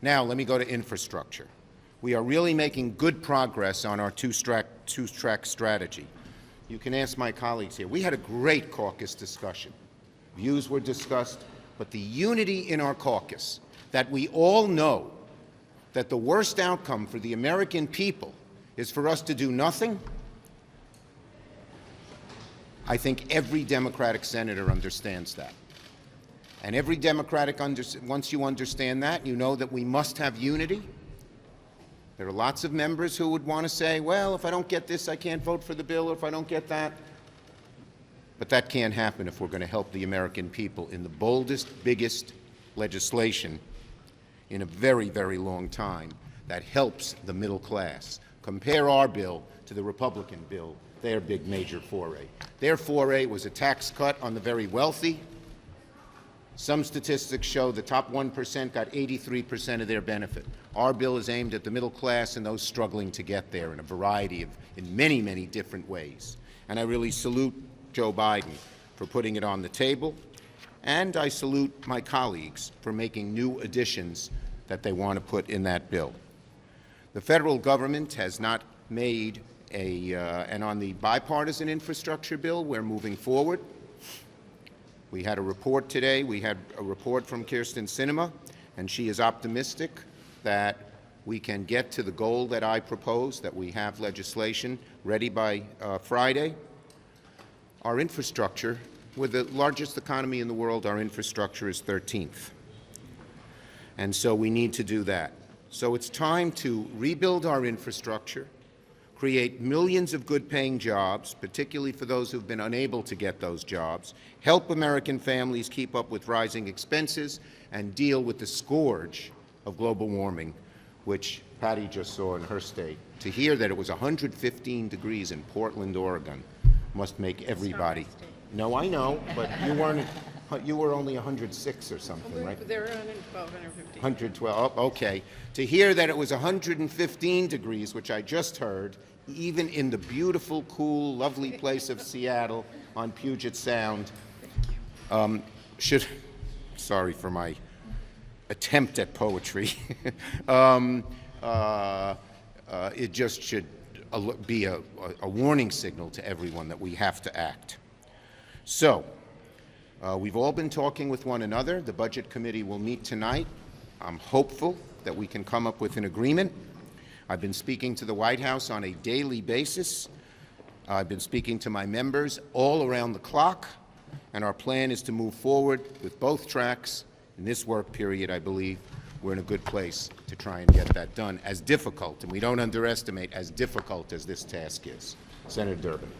Now, let me go to infrastructure. We are really making good progress on our two-track strategy. You can ask my colleagues here. We had a great caucus discussion. Views were discussed, but the unity in our caucus that we all know that the worst outcome for the American people is for us to do nothing, I think every Democratic senator understands that. And every Democratic, once you understand that, you know that we must have unity. There are lots of members who would want to say, well, if I don't get this, I can't vote for the bill, or if I don't get that. But that can't happen if we're going to help the American people in the boldest, biggest legislation in a very, very long time that helps the middle class. Compare our bill to the Republican bill, their big major foray. Their foray was a tax cut on the very wealthy. Some statistics show the top 1% got 83% of their benefit. Our bill is aimed at the middle class and those struggling to get there in a variety of, in many, many different ways. And I really salute Joe Biden for putting it on the table, and I salute my colleagues for making new additions that they want to put in that bill. The federal government has not made and on the bipartisan infrastructure bill, we're moving forward. We had a report today. We had a report from Kirsten Sinema, and she is optimistic that we can get to the goal that I proposed, that we have legislation ready by Friday. Our infrastructure, with the largest economy in the world, our infrastructure is 13th. And so we need to do that. So it's time to rebuild our infrastructure, create millions of good-paying jobs, particularly for those who've been unable to get those jobs, help American families keep up with rising expenses, and deal with the scourge of global warming, which Patty just saw in her state. To hear that it was 115 degrees in Portland, Oregon, must make everybody. No, I know, but you were only 106 or something, right? They were 112, 115. 112, oh, okay. To hear that it was 115 degrees, which I just heard, even in the beautiful, cool, lovely place of Seattle on Puget Sound, sorry for my attempt at poetry, it just should be a warning signal to everyone that we have to act. So, we've all been talking with one another. The Budget Committee will meet tonight. I'm hopeful that we can come up with an agreement. I've been speaking to the White House on a daily basis. I've been speaking to my members all around the clock, and our plan is to move forward with both tracks. In this work period, I believe we're in a good place to try and get that done, as difficult, and we don't underestimate as difficult as this task is. Senator Durbin.